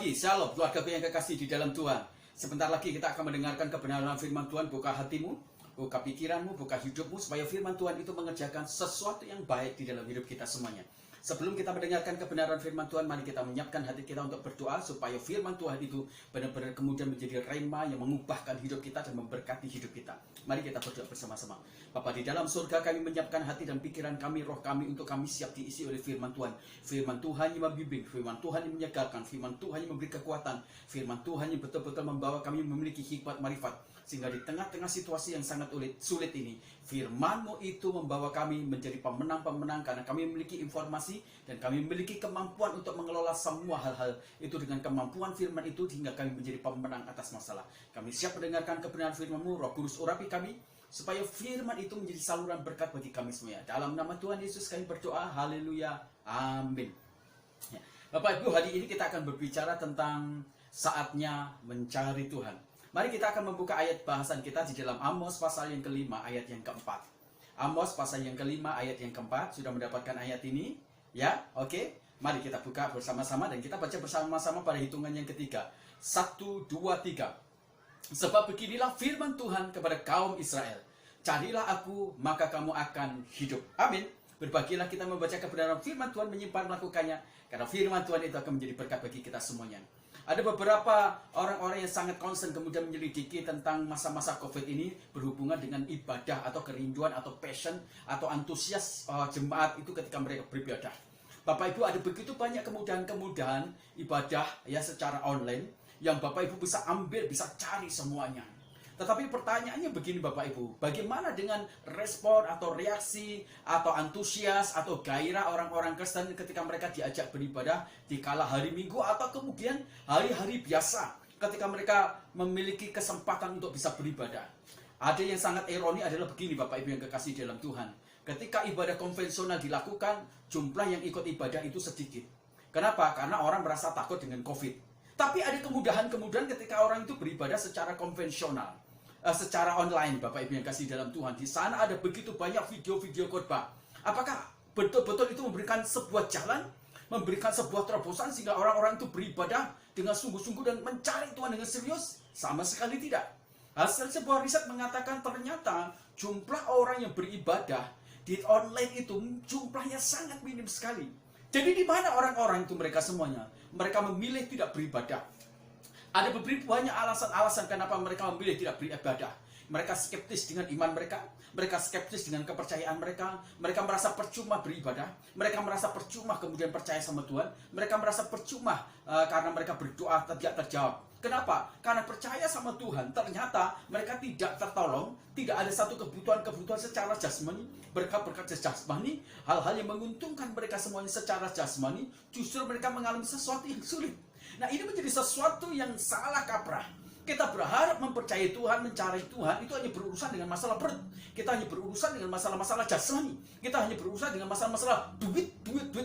pagi, shalom keluargaku yang kekasih di dalam Tuhan. Sebentar lagi kita akan mendengarkan kebenaran firman Tuhan. Buka hatimu, buka pikiranmu, buka hidupmu, supaya firman Tuhan itu mengerjakan sesuatu yang baik di dalam hidup kita semuanya. Sebelum kita mendengarkan kebenaran firman Tuhan, mari kita menyiapkan hati kita untuk berdoa supaya firman Tuhan itu benar-benar kemudian menjadi rema yang mengubahkan hidup kita dan memberkati hidup kita. Mari kita berdoa bersama-sama. Bapa di dalam surga, kami menyiapkan hati dan pikiran kami, roh kami untuk kami siap diisi oleh firman Tuhan. Firman Tuhan yang membimbing, firman Tuhan yang menyegarkan, firman Tuhan yang memberi kekuatan, firman Tuhan yang betul-betul membawa kami memiliki hikmat marifat. Sehingga di tengah-tengah situasi yang sangat sulit ini, firman-Mu itu membawa kami menjadi pemenang-pemenang karena kami memiliki informasi dan kami memiliki kemampuan untuk mengelola semua hal-hal itu dengan kemampuan firman itu hingga kami menjadi pemenang atas masalah. Kami siap mendengarkan kebenaran firman-Mu, Roh Kudus urapi kami supaya firman itu menjadi saluran berkat bagi kami semua. Dalam nama Tuhan Yesus kami berdoa, haleluya, amin. Ya. Bapak Ibu, hari ini kita akan berbicara tentang saatnya mencari Tuhan. Mari kita akan membuka ayat bahasan kita di dalam Amos pasal yang kelima ayat yang keempat. Amos pasal yang kelima ayat yang keempat. Sudah mendapatkan ayat ini? Ya, oke. Mari kita buka bersama-sama dan kita baca bersama-sama pada hitungan yang ketiga. 1, 2, 3. Sebab beginilah firman Tuhan kepada kaum Israel. Carilah aku, maka kamu akan hidup. Amin. Berbagilah kita membaca kebenaran firman Tuhan, menyimpan melakukannya. Karena firman Tuhan itu akan menjadi berkat bagi kita semuanya. Ada beberapa orang-orang yang sangat concern kemudian menyelidiki tentang masa-masa COVID ini berhubungan dengan ibadah atau kerinduan atau passion atau antusias jemaat itu ketika mereka beribadah. Bapak Ibu, ada begitu banyak kemudahan-kemudahan ibadah ya secara online yang Bapak Ibu bisa ambil, bisa cari semuanya. Tetapi pertanyaannya begini Bapak Ibu, bagaimana dengan respon atau reaksi atau antusias atau gairah orang-orang Kristen ketika mereka diajak beribadah di kala hari Minggu atau kemudian hari-hari biasa ketika mereka memiliki kesempatan untuk bisa beribadah. Ada yang sangat ironi adalah begini Bapak Ibu yang kekasih dalam Tuhan. Ketika ibadah konvensional dilakukan, jumlah yang ikut ibadah itu sedikit. Kenapa? Karena orang merasa takut dengan COVID. Tapi ada kemudahan-kemudahan ketika orang itu beribadah secara konvensional. Secara online Bapak Ibu yang kasih dalam Tuhan. Di sana ada begitu banyak video-video khotbah. Apakah betul-betul itu memberikan sebuah jalan, memberikan sebuah terobosan sehingga orang-orang itu beribadah dengan sungguh-sungguh dan mencari Tuhan dengan serius? Sama sekali tidak. Hasil sebuah riset mengatakan ternyata jumlah orang yang beribadah di online itu jumlahnya sangat minim sekali. Jadi di mana orang-orang itu mereka semuanya? Mereka memilih tidak beribadah. Ada beberapa banyak alasan-alasan kenapa mereka memilih tidak beribadah. Mereka skeptis dengan iman mereka skeptis dengan kepercayaan mereka merasa percuma beribadah, mereka merasa percuma kemudian percaya sama Tuhan, mereka merasa percuma karena mereka berdoa tidak terjawab. Kenapa? Karena percaya sama Tuhan, ternyata mereka tidak tertolong, tidak ada satu kebutuhan-kebutuhan secara jasmani, berkat-berkat jasmani, hal-hal yang menguntungkan mereka semuanya secara jasmani, justru mereka mengalami sesuatu yang sulit. Nah, ini menjadi sesuatu yang salah kaprah. Kita berharap mempercayai Tuhan, mencari Tuhan, itu hanya berurusan dengan masalah perut. Kita hanya berurusan dengan masalah-masalah jasmani. Kita hanya berurusan dengan masalah-masalah duit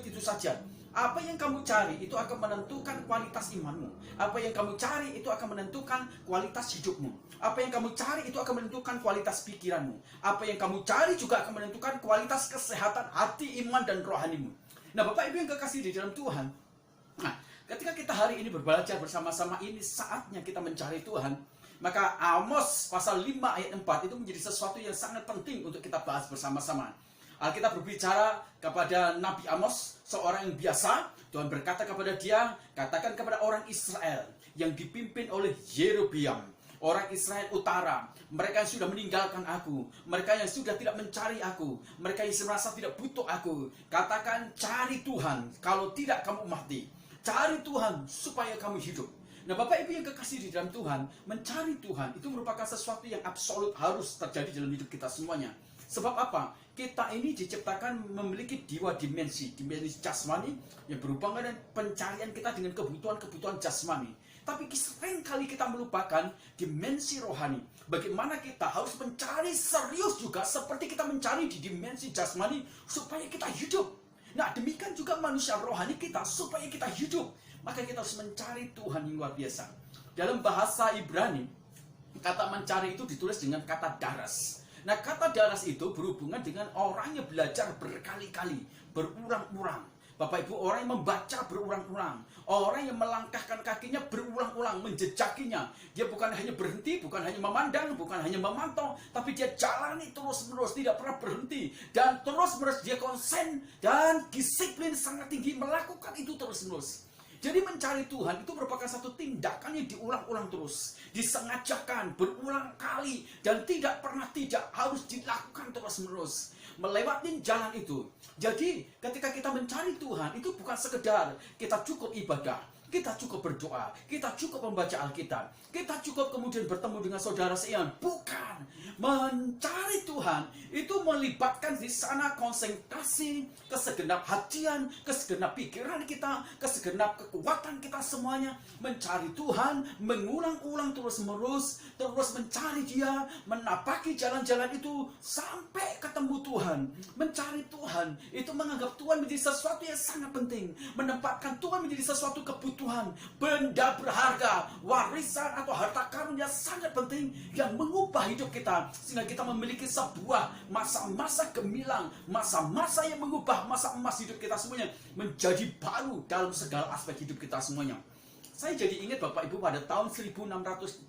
itu saja. Apa yang kamu cari itu akan menentukan kualitas imanmu. Apa yang kamu cari itu akan menentukan kualitas hidupmu. Apa yang kamu cari itu akan menentukan kualitas pikiranmu. Apa yang kamu cari juga akan menentukan kualitas kesehatan hati, iman, dan rohanimu. Nah, Bapak Ibu yang kekasih di dalam Tuhan, nah, ketika kita hari ini berbelajar bersama-sama, ini saatnya kita mencari Tuhan. Maka Amos pasal 5 ayat 4 itu menjadi sesuatu yang sangat penting untuk kita bahas bersama-sama. Alkitab berbicara kepada Nabi Amos, seorang yang biasa. Tuhan berkata kepada dia, katakan kepada orang Israel yang dipimpin oleh Yerobeam, orang Israel utara, mereka yang sudah meninggalkan aku, mereka yang sudah tidak mencari aku, mereka yang merasa tidak butuh aku, katakan cari Tuhan, kalau tidak kamu mati. Cari Tuhan supaya kamu hidup. Nah, Bapak Ibu yang kekasih di dalam Tuhan, mencari Tuhan itu merupakan sesuatu yang absolut harus terjadi dalam hidup kita semuanya. Sebab apa? Kita ini diciptakan memiliki dua dimensi jasmani yang berhubungan dengan pencarian kita dengan kebutuhan-kebutuhan jasmani. Tapi sering kali kita melupakan dimensi rohani. Bagaimana kita harus mencari serius juga seperti kita mencari di dimensi jasmani supaya kita hidup. Nah, demikian juga manusia rohani kita supaya kita hidup. Maka kita harus mencari Tuhan yang luar biasa. Dalam bahasa Ibrani, kata mencari itu ditulis dengan kata daras. Nah, kata daras itu berhubungan dengan orang yang belajar berkali-kali, berulang-ulang. Bapak Ibu, orang yang membaca berulang-ulang, orang yang melangkahkan kakinya berulang-ulang, menjejakinya. Dia bukan hanya berhenti, bukan hanya memandang, bukan hanya memantau, tapi dia jalani terus-menerus, tidak pernah berhenti. Dan terus-menerus dia konsen dan disiplin sangat tinggi melakukan itu terus-menerus. Jadi mencari Tuhan itu merupakan satu tindakan yang diulang-ulang terus, disengajakan berulang kali, dan tidak pernah tidak, harus dilakukan terus-menerus, melewati jalan itu. Jadi ketika kita mencari Tuhan itu bukan sekedar kita cukup ibadah, kita cukup berdoa, kita cukup membaca Alkitab, kita cukup kemudian bertemu dengan saudara seiman. Bukan. Mencari Tuhan itu melibatkan di sana konsentrasi, kesegenap hatian, kesegenap pikiran kita, kesegenap kekuatan kita semuanya. Mencari Tuhan, mengulang-ulang terus-menerus, terus mencari Dia, menapaki jalan-jalan itu sampai ketemu Tuhan. Mencari Tuhan itu menganggap Tuhan menjadi sesuatu yang sangat penting, menempatkan Tuhan menjadi sesuatu kebutuhan, benda berharga, warisan atau harta karun yang sangat penting yang mengubah hidup kita, sehingga kita memiliki sebuah masa-masa gemilang, masa-masa yang mengubah masa emas hidup kita semuanya menjadi baru dalam segala aspek hidup kita semuanya. Saya jadi ingat Bapak Ibu pada tahun 1622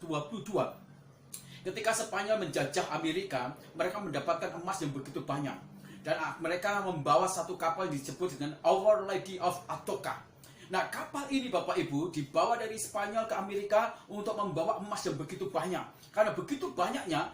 ketika Spanyol menjajah Amerika, mereka mendapatkan emas yang begitu banyak, dan mereka membawa satu kapal yang disebut dengan Our Lady of Atocha. Nah, kapal ini Bapak Ibu dibawa dari Spanyol ke Amerika untuk membawa emas yang begitu banyak. Karena begitu banyaknya,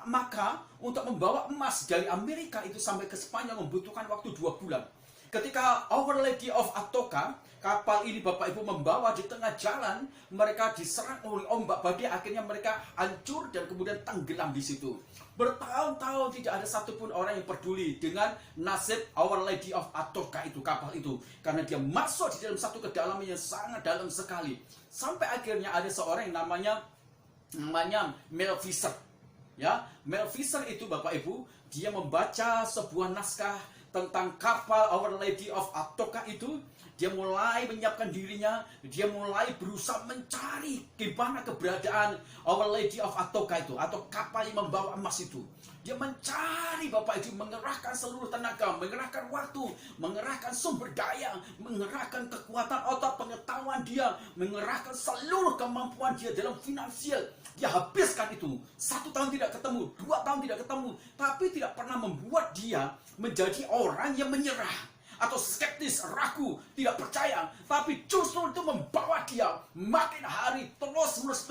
maka untuk membawa emas dari Amerika itu sampai ke Spanyol membutuhkan waktu 2 bulan. Ketika Our Lady of Atocha, kapal ini Bapak Ibu membawa di tengah jalan, mereka diserang oleh ombak badai, akhirnya mereka hancur dan kemudian tenggelam di situ. Bertahun-tahun tidak ada satupun orang yang peduli dengan nasib Our Lady of Atocha itu, kapal itu, karena dia masuk di dalam satu kedalaman yang sangat dalam sekali. Sampai akhirnya ada seorang yang namanya Mel Fisher. Ya, Mel Fisher itu Bapak Ibu, dia membaca sebuah naskah tentang kapal Our Lady of Atocha itu. Dia mulai menyiapkan dirinya, dia mulai berusaha mencari gimana keberadaan Our Lady of Atocha itu, atau kapal yang membawa emas itu. Dia mencari Bapak Ibu, mengerahkan seluruh tenaga, mengerahkan waktu, mengerahkan sumber daya, mengerahkan kekuatan otak, pengetahuan dia, mengerahkan seluruh kemampuan dia dalam finansial. Dia habiskan itu. 1 tahun tidak ketemu, 2 tahun tidak ketemu, tapi tidak pernah membuat dia menjadi orang yang menyerah atau skeptis, ragu, tidak percaya, tapi justru itu membawa dia makin hari terus-menerus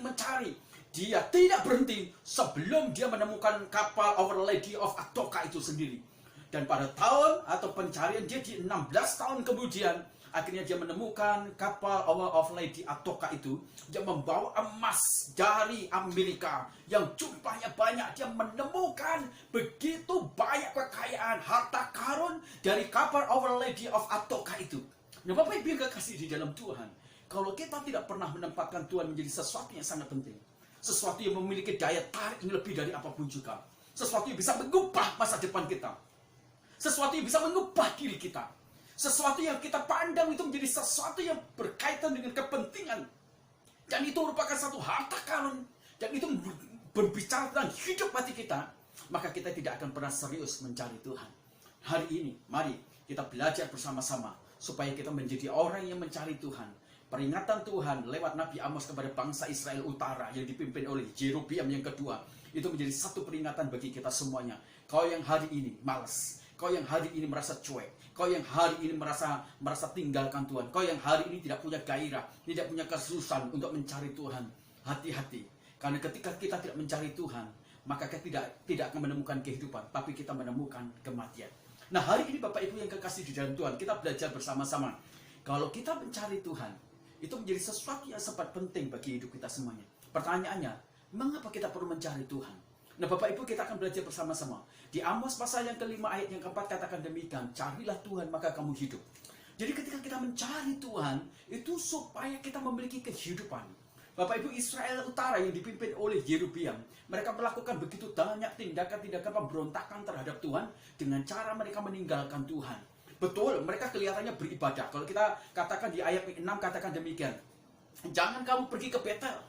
mencari. Dia tidak berhenti sebelum dia menemukan kapal Our Lady of Atocha itu sendiri. Dan pada tahun atau pencarian dia di 16 tahun kemudian, akhirnya dia menemukan kapal Our Lady Atocha itu. Dia membawa emas dari Amerika yang jumlahnya banyak. Dia menemukan begitu banyak kekayaan, harta karun dari kapal Our Lady of Atocha itu. Nah, Bapak Ibu yang kekasih di dalam Tuhan, kalau kita tidak pernah menempatkan Tuhan menjadi sesuatu yang sangat penting, sesuatu yang memiliki daya tarik yang lebih dari apapun juga, sesuatu yang bisa mengubah masa depan kita, sesuatu yang bisa mengubah diri kita, sesuatu yang kita pandang itu menjadi sesuatu yang berkaitan dengan kepentingan, dan itu merupakan satu harta karun, dan itu berbicara tentang hidup mati kita, maka kita tidak akan pernah serius mencari Tuhan. Hari ini, mari kita belajar bersama-sama supaya kita menjadi orang yang mencari Tuhan. Peringatan Tuhan lewat Nabi Amos kepada bangsa Israel Utara yang dipimpin oleh Jerobeam yang kedua, itu menjadi satu peringatan bagi kita semuanya. Kau yang hari ini malas, kau yang hari ini merasa cuek, kau yang hari ini merasa tinggalkan Tuhan, kau yang hari ini tidak punya gairah, tidak punya kesusahan untuk mencari Tuhan, hati-hati. Karena ketika kita tidak mencari Tuhan, maka kita tidak akan menemukan kehidupan, tapi kita menemukan kematian. Nah, hari ini Bapak Ibu yang kekasih di dalam Tuhan, kita belajar bersama-sama. Kalau kita mencari Tuhan, itu menjadi sesuatu yang sangat penting bagi hidup kita semuanya. Pertanyaannya, mengapa kita perlu mencari Tuhan? Nah, Bapak Ibu, kita akan belajar bersama-sama. Di Amos pasal yang ke-5 ayat yang ke-4 katakan demikian, carilah Tuhan maka kamu hidup. Jadi ketika kita mencari Tuhan, itu supaya kita memiliki kehidupan. Bapak Ibu, Israel Utara yang dipimpin oleh Yerobeam, mereka melakukan begitu banyak tindakan-tindakan pemberontakan terhadap Tuhan dengan cara mereka meninggalkan Tuhan. Betul, mereka kelihatannya beribadah. Kalau kita katakan di ayat 6 katakan demikian, jangan kamu pergi ke Betel,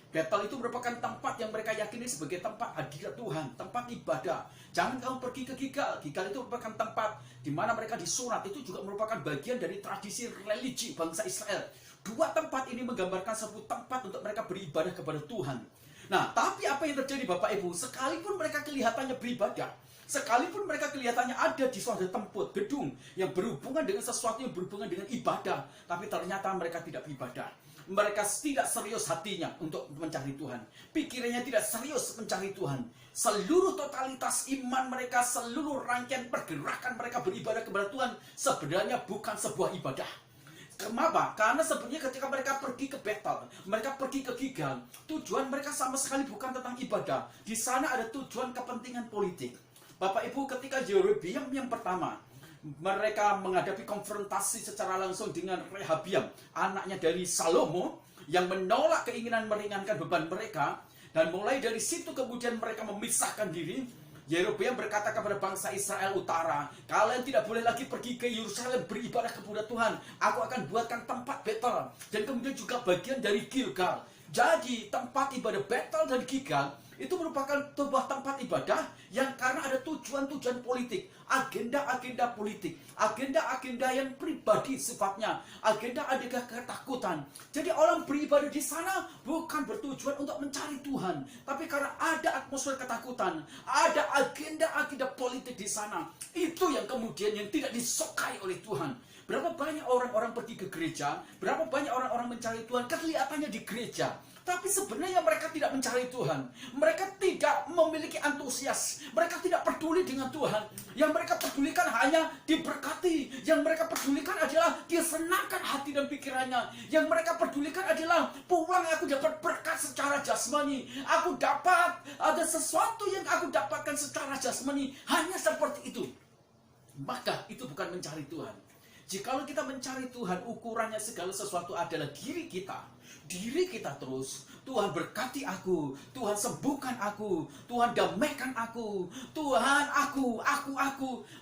Betel itu merupakan tempat yang mereka yakini sebagai tempat hadirat Tuhan, tempat ibadah. Jangan kamu pergi ke Gilgal. Gilgal itu merupakan tempat di mana mereka disunat. Itu juga merupakan bagian dari tradisi religi bangsa Israel. Dua tempat ini menggambarkan sebuah tempat untuk mereka beribadah kepada Tuhan. Nah, tapi apa yang terjadi Bapak Ibu? Sekalipun mereka kelihatannya beribadah, sekalipun mereka kelihatannya ada di suatu tempat, gedung yang berhubungan dengan sesuatu yang berhubungan dengan ibadah, tapi ternyata mereka tidak beribadah. Mereka tidak serius hatinya untuk mencari Tuhan. Pikirannya tidak serius mencari Tuhan. Seluruh totalitas iman mereka, seluruh rangkaian pergerakan mereka beribadah kepada Tuhan sebenarnya bukan sebuah ibadah. Kenapa? Karena sebenarnya ketika mereka pergi ke Betel, mereka pergi ke Gilgal, tujuan mereka sama sekali bukan tentang ibadah. Di sana ada tujuan kepentingan politik. Bapak Ibu, ketika Yerobeam yang pertama, mereka menghadapi konfrontasi secara langsung dengan Rehabiam, anaknya dari Salomo, yang menolak keinginan meringankan beban mereka. Dan mulai dari situ kemudian mereka memisahkan diri. Yerobeam berkata kepada bangsa Israel Utara, kalian tidak boleh lagi pergi ke Yerusalem beribadah kepada Tuhan. Aku akan buatkan tempat Betel, dan kemudian juga bagian dari Gilgal. Jadi tempat ibadah Betel dan Gilgal itu merupakan sebuah tempat ibadah yang karena ada tujuan-tujuan politik, agenda-agenda politik, agenda-agenda yang pribadi sifatnya, agenda-agenda ketakutan. Jadi orang beribadah di sana bukan bertujuan untuk mencari Tuhan, tapi karena ada atmosfer ketakutan, ada agenda-agenda politik di sana. Itu yang kemudian yang tidak disukai oleh Tuhan. Berapa banyak orang-orang pergi ke gereja, berapa banyak orang-orang mencari Tuhan, kelihatannya di gereja, tapi sebenarnya mereka tidak mencari Tuhan. Mereka tidak memiliki antusias. Mereka tidak peduli dengan Tuhan. Yang mereka pedulikan hanya diberkati. Yang mereka pedulikan adalah disenangkan hati dan pikirannya. Yang mereka pedulikan adalah pulang aku dapat berkat secara jasmani. Aku dapat ada sesuatu yang aku dapatkan secara jasmani. Hanya seperti itu. Maka itu bukan mencari Tuhan. Jikalau kita mencari Tuhan, ukurannya segala sesuatu adalah diri kita. Diri kita terus. Tuhan berkati aku, Tuhan sembuhkan aku, Tuhan damaikan aku, Tuhan aku.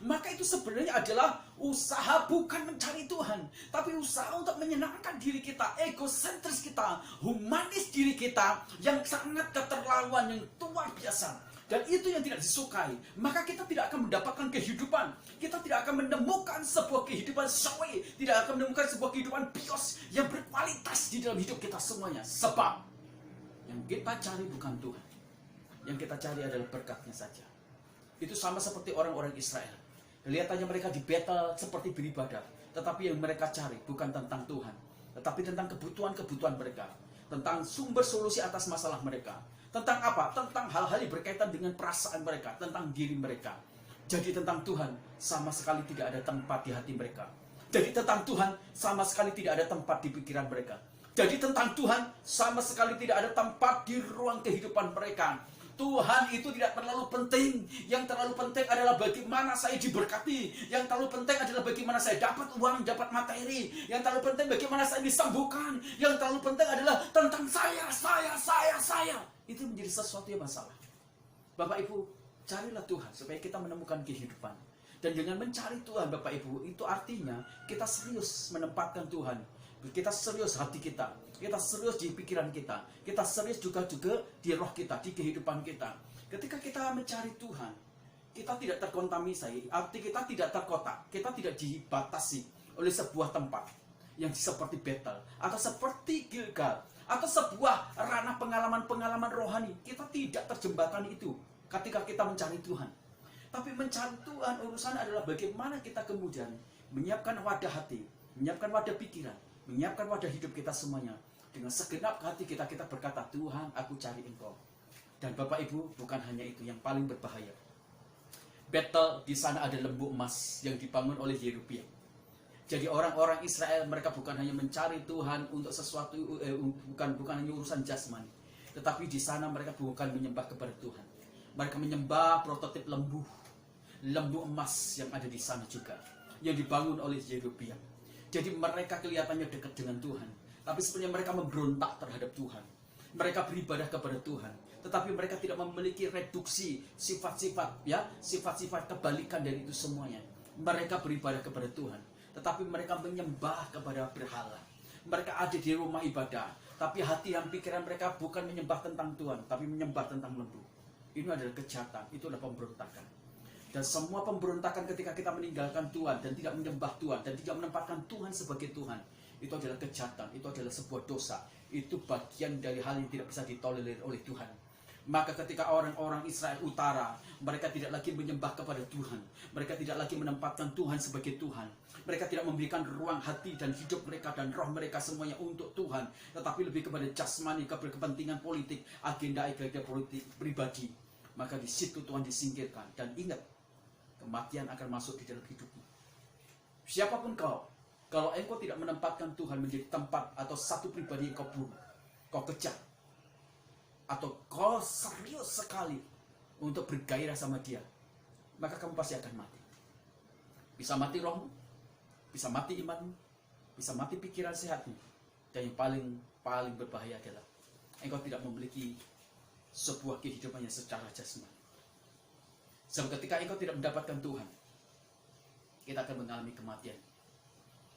Maka itu sebenarnya adalah usaha bukan mencari Tuhan, tapi usaha untuk menyenangkan diri kita, egosentris kita, humanis diri kita, yang sangat keterlaluan, yang luar biasa. Dan itu yang tidak disukai. Maka kita tidak akan mendapatkan kehidupan. Kita tidak akan menemukan sebuah kehidupan sawi. Tidak akan menemukan sebuah kehidupan bios yang berkualitas di dalam hidup kita semuanya. Sebab yang kita cari bukan Tuhan. Yang kita cari adalah berkatnya saja. Itu sama seperti orang-orang Israel. Kelihatannya mereka di Betel seperti beribadah. Tetapi yang mereka cari bukan tentang Tuhan, tetapi tentang kebutuhan-kebutuhan mereka. Tentang sumber solusi atas masalah mereka. Tentang apa? Tentang hal-hal yang berkaitan dengan perasaan mereka, tentang diri mereka. Jadi tentang Tuhan sama sekali tidak ada tempat di hati mereka. Jadi tentang Tuhan sama sekali tidak ada tempat di pikiran mereka. Jadi tentang Tuhan sama sekali tidak ada tempat di ruang kehidupan mereka. Tuhan itu tidak terlalu penting. Yang terlalu penting adalah bagaimana saya diberkati. Yang terlalu penting adalah bagaimana saya dapat uang, dapat materi. Yang terlalu penting bagaimana saya disembuhkan. Yang terlalu penting adalah tentang saya. Itu menjadi sesuatu yang masalah. Bapak Ibu, carilah Tuhan supaya kita menemukan kehidupan. Dan dengan mencari Tuhan Bapak Ibu, itu artinya kita serius menempatkan Tuhan. Kita serius hati kita. Kita serius di pikiran kita. Kita serius juga di roh kita, di kehidupan kita. Ketika kita mencari Tuhan, kita tidak terkontaminasi, arti kita tidak terkotak. Kita tidak dibatasi oleh sebuah tempat yang seperti Betel atau seperti Gilgal atau sebuah ranah pengalaman-pengalaman rohani. Kita tidak terjembatani itu ketika kita mencari Tuhan. Tapi mencari Tuhan urusan adalah bagaimana kita kemudian menyiapkan wadah hati, menyiapkan wadah pikiran, menyiapkan wadah hidup kita semuanya. Dengan segenap hati kita berkata, Tuhan, aku cari Engkau. Dan Bapak Ibu, bukan hanya itu yang paling berbahaya. Betel, di sana ada lembu emas yang dibangun oleh Yerobeam. Jadi orang-orang Israel, mereka bukan hanya mencari Tuhan untuk sesuatu, bukan hanya urusan jasmani. Tetapi di sana mereka bukan menyembah kepada Tuhan. Mereka menyembah prototip lembu emas yang ada di sana juga, yang dibangun oleh Yerobeam. Jadi mereka kelihatannya dekat dengan Tuhan, tapi sebenarnya mereka memberontak terhadap Tuhan. Mereka beribadah kepada Tuhan, tetapi mereka tidak memiliki reduksi sifat-sifat kebalikan dari itu semuanya. Mereka beribadah kepada Tuhan, tetapi mereka menyembah kepada berhala. Mereka ada di rumah ibadah, tapi hati dan pikiran mereka bukan menyembah tentang Tuhan, tapi menyembah tentang lembu. Ini adalah kejahatan, itu adalah pemberontakan. Dan semua pemberontakan ketika kita meninggalkan Tuhan dan tidak menyembah Tuhan dan tidak menempatkan Tuhan sebagai Tuhan, itu adalah kejahatan, itu adalah sebuah dosa. Itu bagian dari hal yang tidak bisa ditolerir oleh Tuhan. Maka ketika orang-orang Israel Utara, mereka tidak lagi menyembah kepada Tuhan, mereka tidak lagi menempatkan Tuhan sebagai Tuhan, mereka tidak memberikan ruang hati dan hidup mereka dan roh mereka semuanya untuk Tuhan, tetapi lebih kepada jasmani, kepada kepentingan politik, agenda-agenda politik pribadi, maka di situ Tuhan disingkirkan. Dan ingat, kematian akan masuk di dalam hidupmu. Siapapun kau, kalau engkau tidak menempatkan Tuhan menjadi tempat atau satu pribadi yang kau bunuh, kau kejar, atau kau serius sekali untuk bergairah sama dia, maka kamu pasti akan mati. Bisa mati rohmu, bisa mati imanmu, bisa mati pikiran sehatmu. Dan yang paling berbahaya adalah engkau tidak memiliki sebuah kehidupan yang secara jasmani. Sebab ketika engkau tidak mendapatkan Tuhan, kita akan mengalami kematian.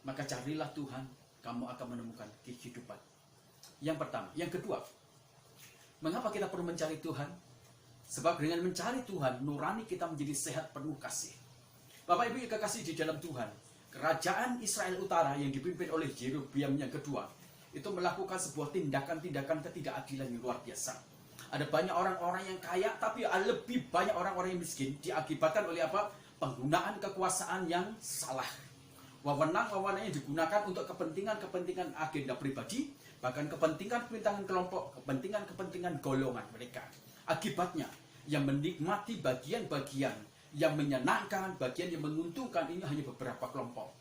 Maka carilah Tuhan, kamu akan menemukan kehidupan. Yang pertama. Yang kedua, mengapa kita perlu mencari Tuhan? Sebab dengan mencari Tuhan, nurani kita menjadi sehat penuh kasih. Bapak Ibu yang kekasih di dalam Tuhan, kerajaan Israel Utara yang dipimpin oleh Yerobeam yang kedua, itu melakukan sebuah tindakan-tindakan ketidakadilan yang luar biasa. Ada banyak orang-orang yang kaya, tapi lebih banyak orang-orang yang miskin, diakibatkan oleh apa? Penggunaan kekuasaan yang salah. Wewenang-wewenang yang digunakan untuk kepentingan-kepentingan agenda pribadi, bahkan kepentingan-kepentingan kelompok, kepentingan-kepentingan golongan mereka. Akibatnya, yang menikmati bagian-bagian yang menyenangkan, bagian yang menguntungkan, ini hanya beberapa kelompok.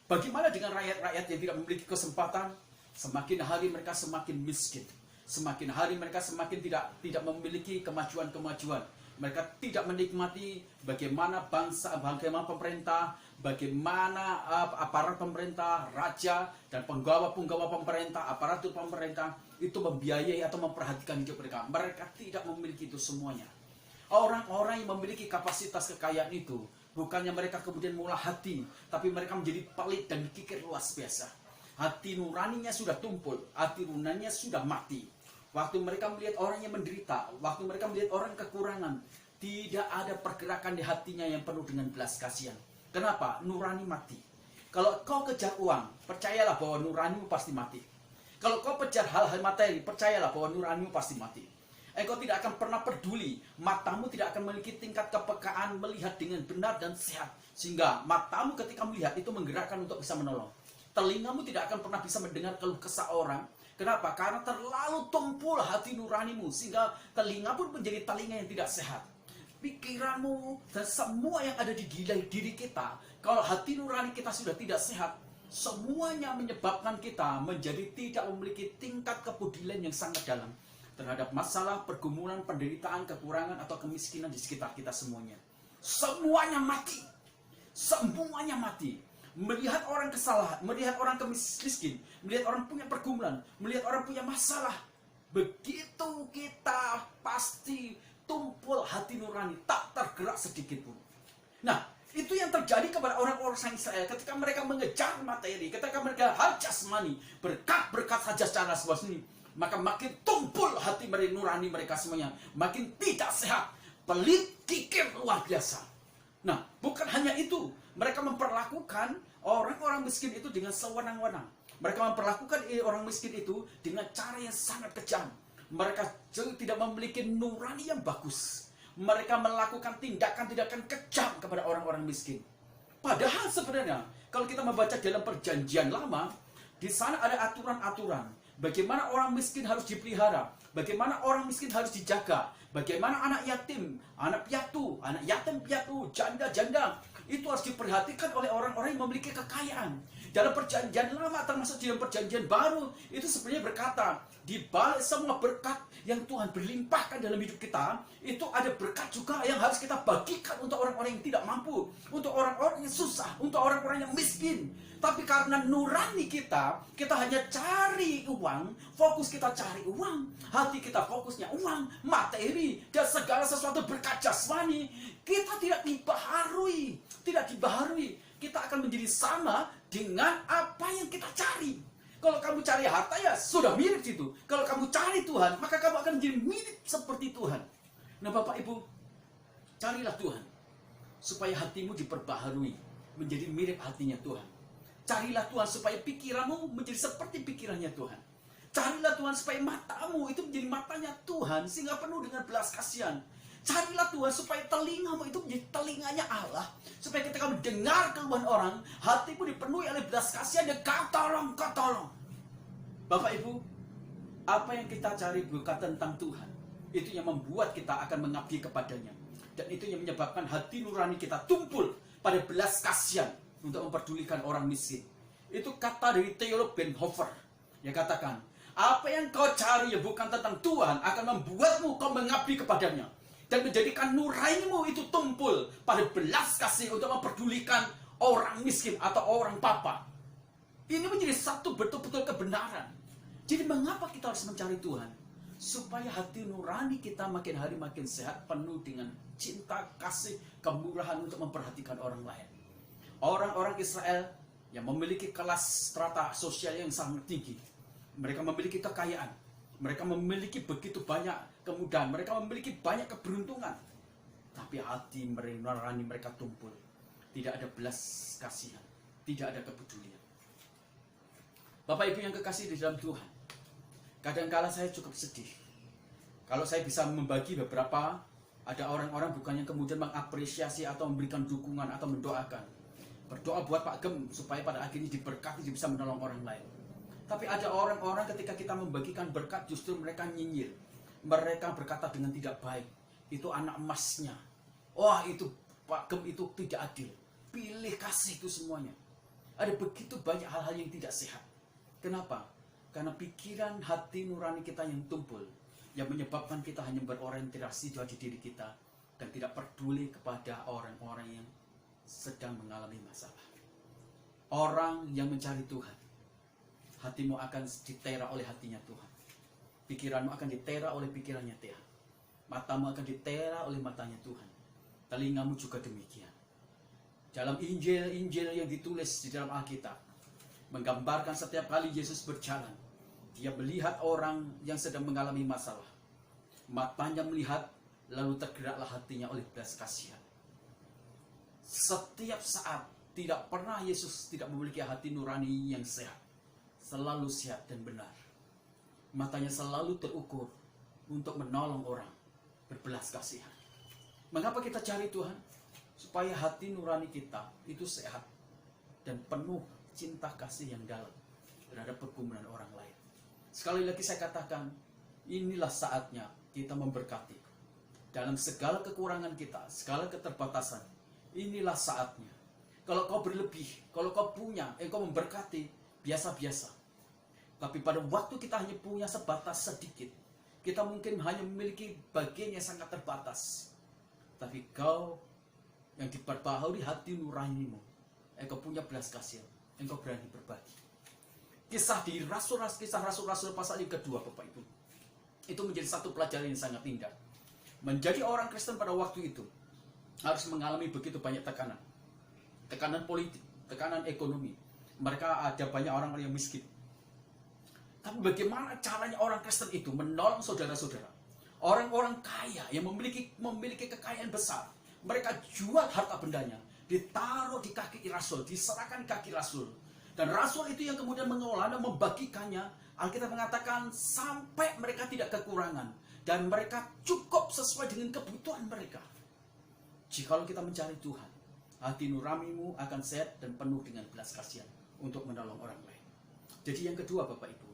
Bagaimana dengan rakyat-rakyat yang tidak memiliki kesempatan? Semakin hari mereka semakin miskin. Semakin hari mereka semakin tidak memiliki kemajuan-kemajuan. Mereka tidak menikmati bagaimana bangsa, bagaimana pemerintah, bagaimana aparat pemerintah, raja, dan penggawa-penggawa pemerintah, aparatur pemerintah itu membiayai atau memperhatikan hidup mereka. Mereka tidak memiliki itu semuanya. Orang-orang yang memiliki kapasitas kekayaan itu, bukannya mereka kemudian mula hati, tapi mereka menjadi pelit dan kikir luas biasa. Hati nuraninya sudah tumpul, hati nuraninya sudah mati. Waktu mereka melihat orang yang menderita, waktu mereka melihat orang kekurangan, tidak ada pergerakan di hatinya yang penuh dengan belas kasihan. Kenapa? Nurani mati. Kalau kau kejar uang, percayalah bahwa nuranimu pasti mati. Kalau kau kejar hal-hal materi, percayalah bahwa nuranimu pasti mati. Engkau tidak akan pernah peduli, matamu tidak akan memiliki tingkat kepekaan melihat dengan benar dan sehat. Sehingga matamu ketika melihat itu menggerakkan untuk bisa menolong. Telingamu tidak akan pernah bisa mendengar keluh kesah orang. Kenapa? Karena terlalu tumpul hati nuranimu, sehingga telinga pun menjadi telinga yang tidak sehat. Pikiranmu dan semua yang ada di diri kita, kalau hati nurani kita sudah tidak sehat, semuanya menyebabkan kita menjadi tidak memiliki tingkat kepedulian yang sangat dalam terhadap masalah, pergumulan, penderitaan, kekurangan, atau kemiskinan di sekitar kita semuanya. Semuanya mati. Semuanya mati. Melihat orang kesalahan, melihat orang miskin, melihat orang punya pergumulan, melihat orang punya masalah, begitu kita pasti tumpul hati nurani, tak tergerak sedikit pun. Nah, itu yang terjadi kepada orang-orang Israel ketika mereka mengejar materi, ketika mereka hal jasmani, berkat-berkat saja secara sebasmi, maka makin tumpul hati nurani mereka semuanya, makin tidak sehat, pelit, kikir luar biasa. Nah, bukan hanya itu, mereka memperlakukan orang-orang miskin itu dengan sewenang-wenang. Mereka memperlakukan orang miskin itu dengan cara yang sangat kejam. Mereka tidak memiliki nurani yang bagus. Mereka melakukan tindakan-tindakan kejam kepada orang-orang miskin. Padahal sebenarnya, kalau kita membaca dalam perjanjian lama, di sana ada aturan-aturan. Bagaimana orang miskin harus dipelihara. Bagaimana orang miskin harus dijaga. Bagaimana anak yatim, anak piatu, anak yatim piatu, janda-janda, itu harus diperhatikan oleh orang-orang yang memiliki kekayaan. Dalam perjanjian lama termasuk dalam perjanjian baru, itu sebenarnya berkata, di balik semua berkat yang Tuhan berlimpahkan dalam hidup kita, itu ada berkat juga yang harus kita bagikan untuk orang-orang yang tidak mampu, untuk orang-orang yang susah, untuk orang-orang yang miskin. Tapi karena nurani kita hanya cari uang, fokus kita cari uang, hati kita fokusnya uang, materi, dan segala sesuatu berkat jasmani, kita tidak dibaharui. Kita akan menjadi sama dengan apa yang kita cari. Kalau kamu cari harta ya sudah mirip situ. Kalau kamu cari Tuhan, maka kamu akan menjadi mirip seperti Tuhan. Nah Bapak Ibu, carilah Tuhan supaya hatimu diperbaharui menjadi mirip hatinya Tuhan. Carilah Tuhan supaya pikiranmu menjadi seperti pikirannya Tuhan. Carilah Tuhan supaya matamu itu menjadi matanya Tuhan sehingga penuh dengan belas kasihan. Carilah Tuhan supaya telingamu itu menjadi telinganya Allah. Supaya ketika kamu dengar keluhan orang, hatimu dipenuhi oleh belas kasihan dan katolong. Bapak Ibu, apa yang kita cari bukan tentang Tuhan. Itu yang membuat kita akan mengabdi kepadanya. Dan itu yang menyebabkan hati nurani kita tumpul pada belas kasihan untuk memperdulikan orang miskin. Itu kata dari teolog Bonhoeffer yang katakan, apa yang kau cari ya bukan tentang Tuhan akan membuatmu kau mengabdi kepadanya. Dan menjadikan nuranimu itu tumpul pada belas kasih untuk memperdulikan orang miskin atau orang papa. Ini menjadi satu betul-betul kebenaran. Jadi mengapa kita harus mencari Tuhan? Supaya hati nurani kita makin hari makin sehat, penuh dengan cinta, kasih, kemurahan untuk memperhatikan orang lain. Orang-orang Israel yang memiliki kelas strata sosial yang sangat tinggi. Mereka memiliki kekayaan. Mereka memiliki begitu banyak kemudahan. Mereka memiliki banyak keberuntungan. Tapi hati nurani mereka tumpul. Tidak ada belas kasihan. Tidak ada kepedulian. Bapak Ibu yang kekasih di dalam Tuhan, kadangkala saya cukup sedih. Kalau saya bisa membagi beberapa, ada orang-orang bukannya kemudian mengapresiasi atau memberikan dukungan atau mendoakan. Berdoa buat Pak Gem supaya pada akhirnya diberkati, dia bisa menolong orang lain. Tapi ada orang-orang ketika kita membagikan berkat justru mereka nyinyir. Mereka berkata dengan tidak baik. Itu anak emasnya. Wah itu Pak Gem itu tidak adil. Pilih kasih itu semuanya. Ada begitu banyak hal-hal yang tidak sehat. Kenapa? Karena pikiran hati nurani kita yang tumpul. Yang menyebabkan kita hanya berorientasi pada diri kita. Dan tidak peduli kepada orang-orang yang sedang mengalami masalah. Orang yang mencari Tuhan, hatimu akan ditera oleh hatinya Tuhan. Pikiranmu akan ditera oleh pikirannya Tuhan. Matamu akan ditera oleh matanya Tuhan. Telingamu juga demikian. Dalam Injil-Injil yang ditulis di dalam Alkitab, menggambarkan setiap kali Yesus berjalan, dia melihat orang yang sedang mengalami masalah. Matanya melihat, lalu tergeraklah hatinya oleh belas kasihan. Setiap saat, tidak pernah Yesus tidak memiliki hati nurani yang sehat. Selalu sehat dan benar. Matanya selalu terukur untuk menolong orang, berbelas kasihan. Mengapa kita cari Tuhan? Supaya hati nurani kita itu sehat dan penuh cinta kasih yang dalam terhadap pergumulan orang lain. Sekali lagi saya katakan, inilah saatnya kita memberkati. Dalam segala kekurangan kita, segala keterbatasan, inilah saatnya. Kalau kau berlebih, kalau kau punya, kau memberkati, biasa-biasa. Tapi pada waktu kita hanya punya sebatas sedikit, kita mungkin hanya memiliki bagian yang sangat terbatas. Tapi kau yang diperbaharui hati nuranimu, engkau punya belas kasihan, engkau berani berbagi. Kisah Rasul-Rasul pasal yang kedua, Bapak Ibu, itu menjadi satu pelajaran yang sangat indah. Menjadi orang Kristen pada waktu itu harus mengalami begitu banyak tekanan. Tekanan politik, tekanan ekonomi. Mereka ada banyak orang-orang yang miskin. Tapi bagaimana caranya orang Kristen itu menolong saudara-saudara? Orang-orang kaya yang memiliki kekayaan besar. Mereka jual harta bendanya, ditaruh di kaki Rasul, diserahkan di kaki Rasul. Dan Rasul itu yang kemudian mengelola dan membagikannya. Alkitab mengatakan sampai mereka tidak kekurangan. Dan mereka cukup sesuai dengan kebutuhan mereka. Jikalau kita mencari Tuhan, hati nuranimu akan sehat dan penuh dengan belas kasihan untuk menolong orang lain. Jadi yang kedua Bapak Ibu,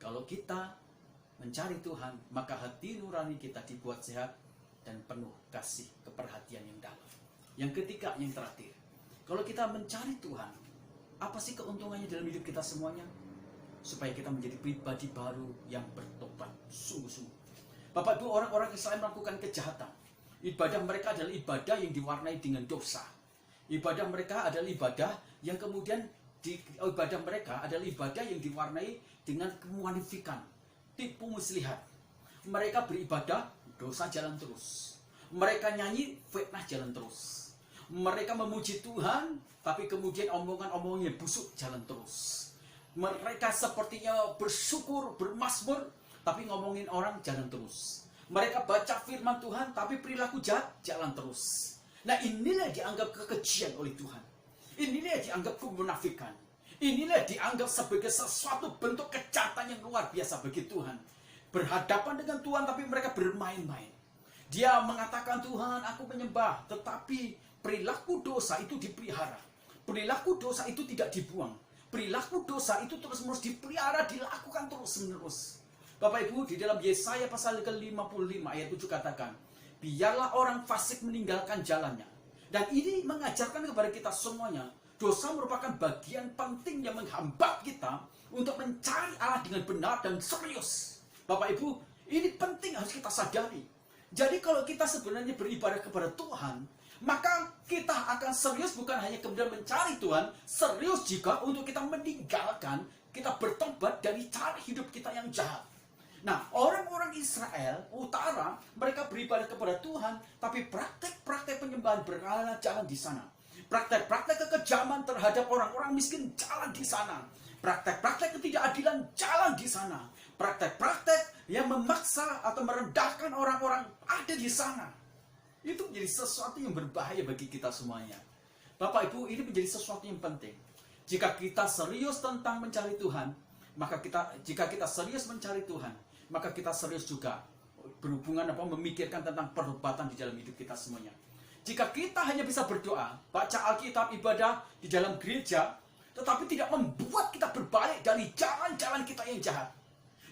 kalau kita mencari Tuhan, maka hati nurani kita dibuat sehat dan penuh kasih keperhatian yang dalam. Yang ketiga, yang terakhir, kalau kita mencari Tuhan, apa sih keuntungannya dalam hidup kita semuanya? Supaya kita menjadi pribadi baru yang bertobat sungguh-sungguh. Bapak Ibu, orang-orang Israel melakukan kejahatan. Ibadah mereka adalah ibadah yang diwarnai dengan dosa. Ibadah mereka adalah ibadah yang kemudian ibadah mereka adalah ibadah yang diwarnai dengan kemunifikan, tipu muslihat. Mereka beribadah, dosa jalan terus. Mereka nyanyi, fitnah jalan terus. Mereka memuji Tuhan, tapi kemudian omongan-omongannya busuk jalan terus. Mereka sepertinya bersyukur, bermasmur, tapi ngomongin orang jalan terus. Mereka baca firman Tuhan, tapi perilaku jahat jalan terus. Nah, inilah dianggap kekejian oleh Tuhan. Inilah dianggap kemunafikan. Inilah dianggap sebagai sesuatu bentuk kejahatan yang luar biasa bagi Tuhan. Berhadapan dengan Tuhan, tapi mereka bermain-main. Dia mengatakan, Tuhan, aku menyembah, tetapi perilaku dosa itu dipelihara. Perilaku dosa itu tidak dibuang. Perilaku dosa itu terus-menerus dipelihara, dilakukan terus-menerus. Bapak Ibu, di dalam Yesaya pasal ke-55 ayat 7 katakan, biarlah orang fasik meninggalkan jalannya. Dan ini mengajarkan kepada kita semuanya, dosa merupakan bagian penting yang menghambat kita untuk mencari Allah dengan benar dan serius. Bapak Ibu, ini penting harus kita sadari. Jadi kalau kita sebenarnya beribadah kepada Tuhan, maka kita akan serius bukan hanya kemudian mencari Tuhan, serius juga untuk kita meninggalkan, kita bertobat dari cara hidup kita yang jahat. Nah, orang-orang Israel utara, mereka beribadah kepada Tuhan, tapi praktek-praktek penyembahan berhala jalan di sana. Praktek-praktek kekejaman terhadap orang-orang miskin jalan di sana. Praktek-praktek ketidakadilan jalan di sana. Praktek-praktek yang memaksa atau merendahkan orang-orang ada di sana. Itu menjadi sesuatu yang berbahaya bagi kita semuanya. Bapak Ibu, ini menjadi sesuatu yang penting. Jika kita serius tentang mencari Tuhan, jika kita serius mencari Tuhan, maka kita serius juga berhubungan memikirkan tentang pertobatan di dalam hidup kita semuanya. Jika kita hanya bisa berdoa, baca Alkitab, ibadah di dalam gereja, tetapi tidak membuat kita berbalik dari jalan-jalan kita yang jahat.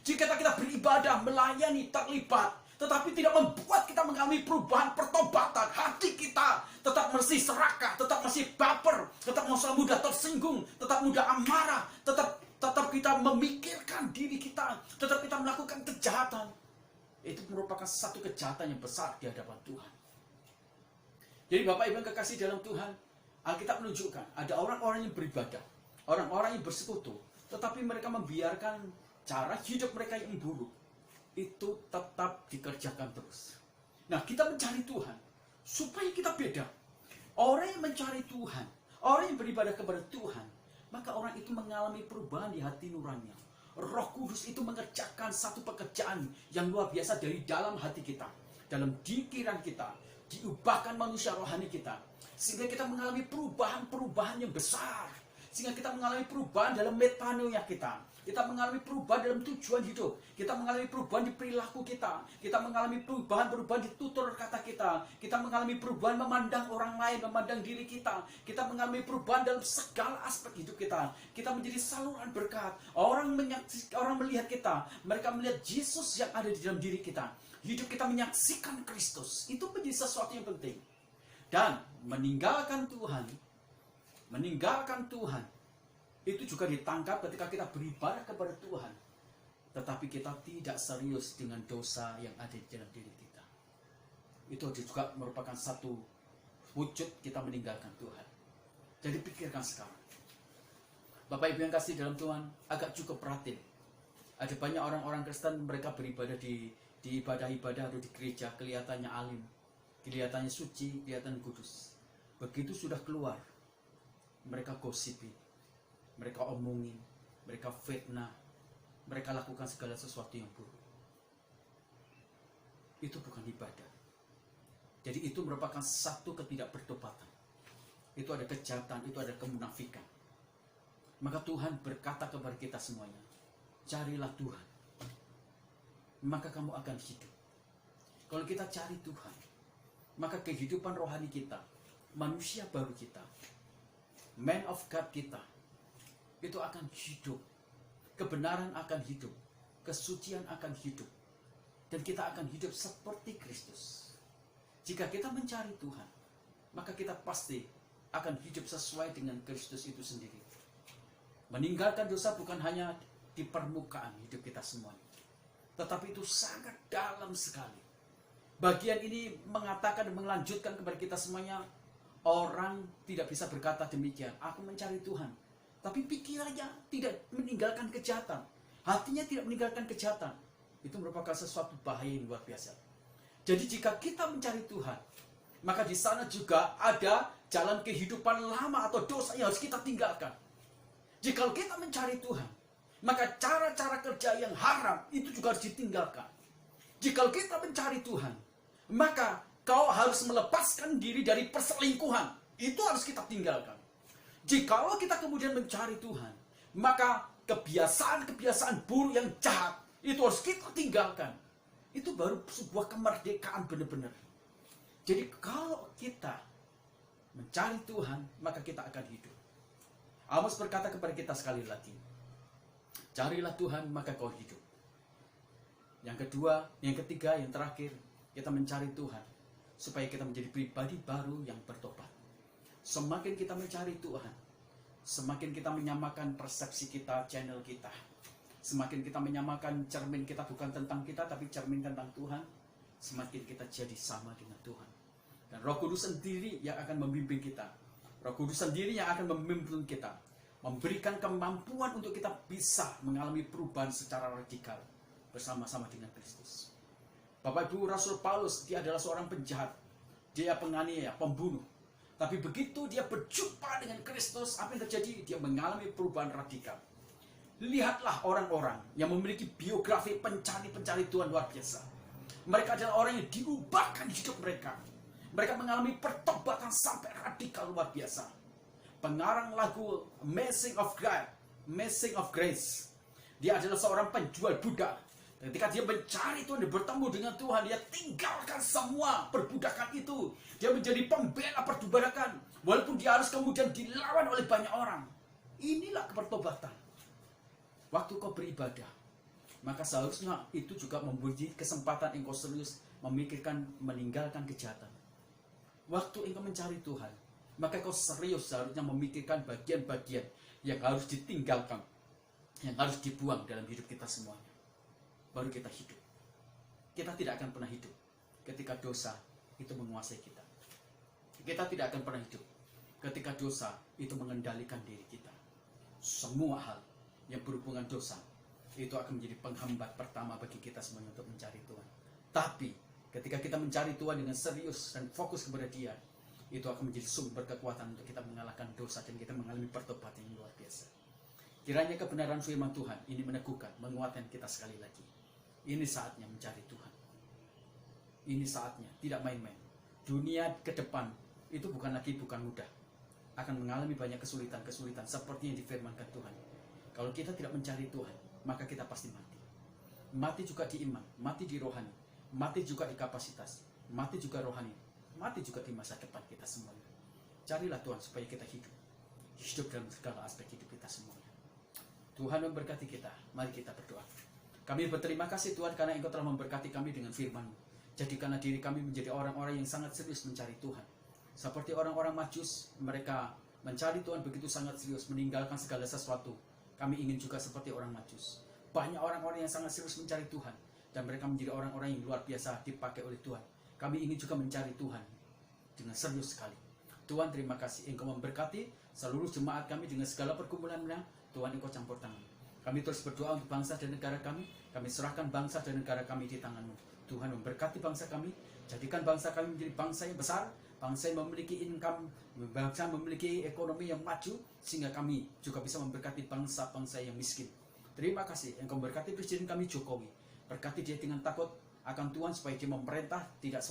Jika kita beribadah, melayani, terlibat, tetapi tidak membuat kita mengalami perubahan pertobatan, hati kita tetap masih serakah, tetap masih baper, tetap mudah tersinggung, tetap mudah amarah, tetap kita memikirkan diri kita, tetap kita melakukan kejahatan. Itu merupakan satu kejahatan yang besar di hadapan Tuhan. Jadi Bapak Ibu yang kekasih dalam Tuhan, Alkitab menunjukkan ada orang-orang yang beribadah, orang-orang yang bersekutu, tetapi mereka membiarkan cara hidup mereka yang buruk itu tetap dikerjakan terus. Nah, kita mencari Tuhan supaya kita beda. Orang yang mencari Tuhan, orang yang beribadah kepada Tuhan, maka orang itu mengalami perubahan di hati nuraninya. Roh Kudus itu mengerjakan satu pekerjaan yang luar biasa dari dalam hati kita, dalam pikiran kita, diubahkan manusia rohani kita, sehingga kita mengalami perubahan-perubahan yang besar, sehingga kita mengalami perubahan dalam metanoia kita mengalami perubahan dalam tujuan hidup, kita mengalami perubahan di perilaku kita mengalami perubahan di tutur kata kita mengalami perubahan memandang orang lain, memandang diri kita mengalami perubahan dalam segala aspek hidup kita menjadi saluran berkat. Orang melihat kita, mereka melihat Yesus yang ada di dalam diri kita. Hidup kita menyaksikan Kristus. Itu menjadi sesuatu yang penting. Dan meninggalkan Tuhan itu juga ditangkap ketika kita beribadah kepada Tuhan, tetapi kita tidak serius dengan dosa yang ada di dalam diri kita. Itu juga merupakan satu wujud kita meninggalkan Tuhan. Jadi pikirkan sekarang. Bapak Ibu yang kasih dalam Tuhan, agak cukup perhatiin. Ada banyak orang-orang Kristen, mereka beribadah di ibadah-ibadah atau di gereja, kelihatannya alim, kelihatannya suci, kelihatan kudus. Begitu sudah keluar, mereka gosipin, mereka omongin, mereka fitnah, mereka lakukan segala sesuatu yang buruk. Itu bukan ibadah. Jadi itu merupakan satu ketidakbertobatan. Itu ada kejahatan, itu ada kemunafikan. Maka Tuhan berkata kepada kita semuanya, carilah Tuhan, maka kamu akan hidup. Kalau kita cari Tuhan, maka kehidupan rohani kita, manusia baru kita, man of God kita, itu akan hidup. Kebenaran akan hidup, kesucian akan hidup, dan kita akan hidup seperti Kristus. Jika kita mencari Tuhan, maka kita pasti akan hidup sesuai dengan Kristus itu sendiri. Meninggalkan dosa bukan hanya di permukaan hidup kita semuanya, tetapi itu sangat dalam sekali. Bagian ini mengatakan dan melanjutkan kepada kita semuanya, orang tidak bisa berkata demikian, aku mencari Tuhan, tapi pikirannya tidak meninggalkan kejahatan, hatinya tidak meninggalkan kejahatan. Itu merupakan sesuatu bahaya yang luar biasa. Jadi jika kita mencari Tuhan, maka di sana juga ada jalan kehidupan lama atau dosa yang harus kita tinggalkan. Jikalau kita mencari Tuhan, maka cara-cara kerja yang haram itu juga harus ditinggalkan. Jikalau kita mencari Tuhan, maka kau harus melepaskan diri dari perselingkuhan. Itu harus kita tinggalkan. Jikalau kita kemudian mencari Tuhan, maka kebiasaan-kebiasaan buruk yang jahat itu harus kita tinggalkan. Itu baru sebuah kemerdekaan benar-benar. Jadi kalau kita mencari Tuhan, maka kita akan hidup. Amos berkata kepada kita sekali lagi, carilah Tuhan maka kau hidup. Yang kedua, yang ketiga, yang terakhir, kita mencari Tuhan supaya kita menjadi pribadi baru yang bertobat. Semakin kita mencari Tuhan, semakin kita menyamakan persepsi kita, channel kita. Semakin kita menyamakan cermin kita bukan tentang kita, tapi cermin tentang Tuhan, semakin kita jadi sama dengan Tuhan. Dan Roh Kudus sendiri yang akan membimbing kita. Roh Kudus sendiri yang akan memimpin kita, memberikan kemampuan untuk kita bisa mengalami perubahan secara radikal bersama-sama dengan Kristus. Bapak Ibu, Rasul Paulus, dia adalah seorang penjahat, dia penganiaya, pembunuh. Tapi begitu dia berjumpa dengan Kristus, apa yang terjadi? Dia mengalami perubahan radikal. Lihatlah orang-orang yang memiliki biografi pencari-pencari Tuhan luar biasa. Mereka adalah orang yang diubahkan hidup mereka. Mereka mengalami pertobatan sampai radikal luar biasa. Pengarang lagu Amazing of Grace, dia adalah seorang penjual budak. Ketika dia mencari Tuhan, dia bertemu dengan Tuhan, dia tinggalkan semua perbudakan itu. Dia menjadi pembela perbudakan, walaupun dia harus kemudian dilawan oleh banyak orang. Inilah pertobatan. Waktu kau beribadah, maka seharusnya itu juga memberi kesempatan engkau serius memikirkan meninggalkan kejahatan. Waktu engkau mencari Tuhan, maka kau serius seharusnya memikirkan bagian-bagian yang harus ditinggalkan, yang harus dibuang dalam hidup kita semuanya. Baru kita hidup. Kita tidak akan pernah hidup ketika dosa itu menguasai kita. Kita tidak akan pernah hidup ketika dosa itu mengendalikan diri kita. Semua hal yang berhubungan dosa itu akan menjadi penghambat pertama bagi kita semuanya untuk mencari Tuhan. Tapi ketika kita mencari Tuhan dengan serius dan fokus kepada Dia, itu akan menjadi sumber kekuatan untuk kita mengalahkan dosa dan kita mengalami pertobatan yang luar biasa. Kiranya kebenaran firman Tuhan ini meneguhkan, menguatkan kita sekali lagi. Ini saatnya mencari Tuhan. Ini saatnya, tidak main-main. Dunia ke depan itu bukan mudah. Akan mengalami banyak kesulitan-kesulitan seperti yang difirmankan Tuhan. Kalau kita tidak mencari Tuhan, maka kita pasti mati. Mati juga di iman, mati di rohani, mati juga di kapasitas, mati juga rohani, mati juga di masa depan kita semuanya. Carilah Tuhan supaya kita hidup. Hidup dalam segala aspek hidup kita semuanya. Tuhan memberkati kita. Mari kita berdoa. Kami berterima kasih Tuhan karena Engkau telah memberkati kami dengan firman-Mu. Jadikanlah diri kami menjadi orang-orang yang sangat serius mencari Tuhan. Seperti orang-orang Majus, mereka mencari Tuhan begitu sangat serius, meninggalkan segala sesuatu. Kami ingin juga seperti orang Majus. Banyak orang-orang yang sangat serius mencari Tuhan, dan mereka menjadi orang-orang yang luar biasa dipakai oleh Tuhan. Kami ingin juga mencari Tuhan dengan serius sekali. Tuhan, terima kasih Engkau memberkati seluruh jemaat kami dengan segala pergumulannya. Tuhan, Engkau campur tangan. Kami terus berdoa untuk bangsa dan negara kami. Kami serahkan bangsa dan negara kami di tangan-Mu. Tuhan, memberkati bangsa kami. Jadikan bangsa kami menjadi bangsa yang besar, bangsa yang memiliki income, bangsa yang memiliki ekonomi yang maju, sehingga kami juga bisa memberkati bangsa-bangsa yang miskin. Terima kasih Engkau memberkati Presiden kami Jokowi. Berkati dia dengan takut akan Tuhan supaya dia memerintah tidak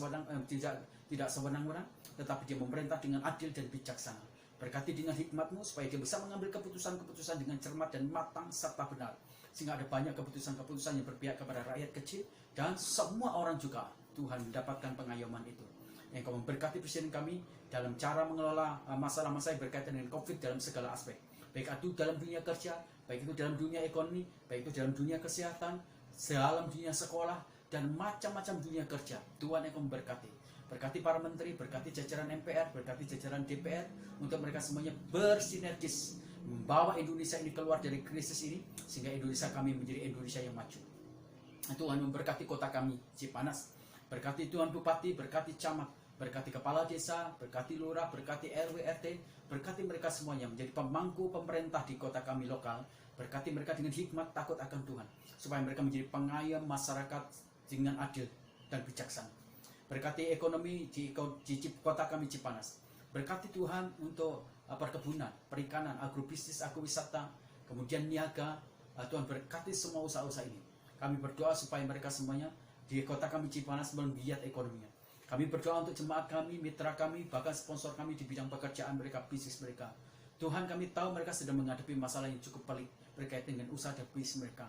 sewenang-wenang, tetapi dia memerintah dengan adil dan bijaksana. Berkati dengan hikmat-Mu supaya dia bisa mengambil keputusan-keputusan dengan cermat dan matang serta benar. Sehingga ada banyak keputusan-keputusan yang berpihak kepada rakyat kecil dan semua orang juga Tuhan mendapatkan pengayoman itu. Engkau memberkati Presiden kami dalam cara mengelola masalah-masalah yang berkaitan dengan COVID dalam segala aspek. Baik itu dalam dunia kerja, baik itu dalam dunia ekonomi, baik itu dalam dunia kesehatan, dalam dunia sekolah, dan macam-macam dunia kerja. Tuhan Engkau memberkati. Berkati para menteri, berkati jajaran MPR, berkati jajaran DPR, untuk mereka semuanya bersinergis membawa Indonesia ini keluar dari krisis ini, sehingga Indonesia kami menjadi Indonesia yang maju. Tuhan memberkati kota kami, Cipanas. Berkati Tuhan Bupati, berkati camat, berkati kepala desa, berkati lurah, berkati RW RT, berkati mereka semuanya menjadi pemangku pemerintah di kota kami lokal. Berkati mereka dengan hikmat, takut akan Tuhan, supaya mereka menjadi pengayom masyarakat dengan adil dan bijaksana. Berkati ekonomi di kota kami Cipanas. Berkati Tuhan untuk perkebunan, perikanan, agrobisnis, agrowisata, kemudian niaga. Tuhan berkati semua usaha-usaha ini. Kami berdoa supaya mereka semuanya di kota kami Cipanas menggeliat ekonominya. Kami berdoa untuk jemaat kami, mitra kami, bahkan sponsor kami di bidang pekerjaan mereka, bisnis mereka. Tuhan, kami tahu mereka sedang menghadapi masalah yang cukup pelik berkaitan dengan usaha dan bisnis mereka.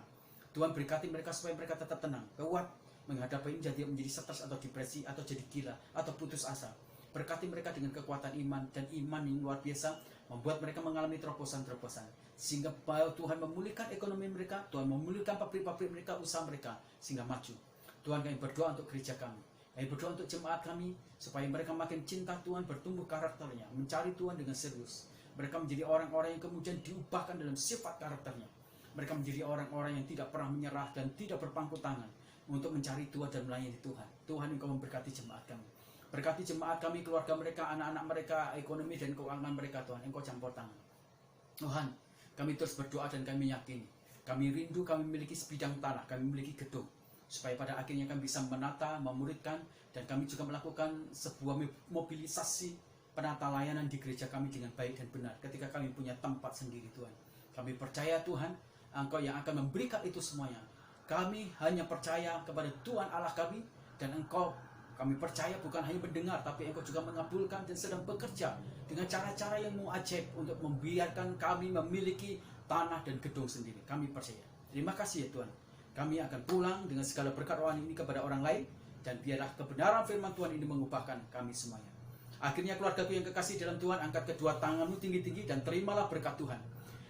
Tuhan berkati mereka supaya mereka tetap tenang, kuat menghadapi ini, jadi menjadi stres atau depresi atau jadi gila atau putus asa. Berkati mereka dengan kekuatan iman, dan iman yang luar biasa membuat mereka mengalami terobosan-terobosan, sehingga Tuhan memulihkan ekonomi mereka, Tuhan memulihkan pabrik-pabrik mereka, usaha mereka, sehingga maju. Tuhan, kami berdoa untuk gereja kami, berdoa untuk jemaat kami, supaya mereka makin cinta Tuhan, bertumbuh karakternya, mencari Tuhan dengan serius. Mereka menjadi orang-orang yang kemudian diubahkan dalam sifat karakternya. Mereka menjadi orang-orang yang tidak pernah menyerah dan tidak berpangku tangan untuk mencari Tuhan dan melayani Tuhan. Tuhan, Engkau memberkati jemaat kami. Berkati jemaat kami, keluarga mereka, anak-anak mereka, ekonomi dan keuangan mereka. Tuhan, Engkau campur tangan. Tuhan, kami terus berdoa dan kami yakini, kami rindu, kami memiliki sebidang tanah, kami memiliki gedung, supaya pada akhirnya kami bisa menata, memuridkan, dan kami juga melakukan sebuah mobilisasi penata layanan di gereja kami dengan baik dan benar ketika kami punya tempat sendiri. Tuhan, kami percaya Tuhan, Engkau yang akan memberikan itu semuanya. Kami hanya percaya kepada Tuhan Allah kami, dan Engkau, kami percaya bukan hanya mendengar, tapi Engkau juga mengabulkan dan sedang bekerja dengan cara-cara yang muajaib untuk membiarkan kami memiliki tanah dan gedung sendiri. Kami percaya. Terima kasih ya Tuhan. Kami akan pulang dengan segala berkat rohani ini kepada orang lain, dan biarlah kebenaran firman Tuhan ini mengubahkan kami semuanya. Akhirnya keluargaku yang kekasih dalam Tuhan, angkat kedua tanganmu tinggi-tinggi dan terimalah berkat Tuhan.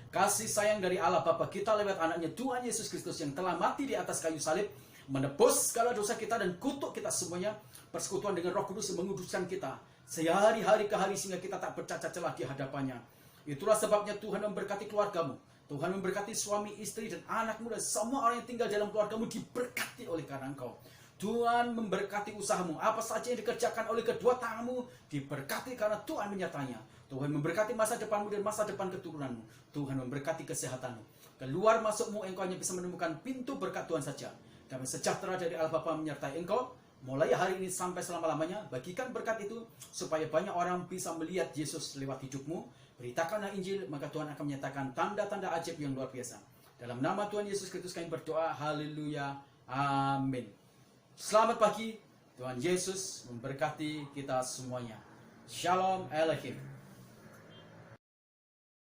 Kasih sayang dari Allah Bapa kita lewat anaknya Tuhan Yesus Kristus yang telah mati di atas kayu salib, menebus segala dosa kita dan kutuk kita semuanya. Persekutuan dengan Roh Kudus yang menguduskan kita sehari-hari ke hari sehingga kita tak bercacat celah di hadapannya. Itulah sebabnya Tuhan memberkati keluargamu. Tuhan memberkati suami, istri, dan anakmu, dan semua orang yang tinggal dalam keluargamu diberkati oleh karena Engkau. Tuhan memberkati usahamu, apa saja yang dikerjakan oleh kedua tanganmu diberkati karena Tuhan menyertainya. Tuhan memberkati masa depanmu dan masa depan keturunanmu. Tuhan memberkati kesehatanmu. Keluar masukmu engkau hanya bisa menemukan pintu berkat Tuhan saja. Damai sejahtera dari Allah Bapa menyertai engkau mulai hari ini sampai selama-lamanya. Bagikan berkat itu supaya banyak orang bisa melihat Yesus lewat hidupmu. Beritakanlah Injil, maka Tuhan akan menyatakan tanda-tanda ajaib yang luar biasa. Dalam nama Tuhan Yesus Kristus kami berdoa. Haleluya. Amin. Selamat pagi. Tuhan Yesus memberkati kita semuanya. Shalom Elohim.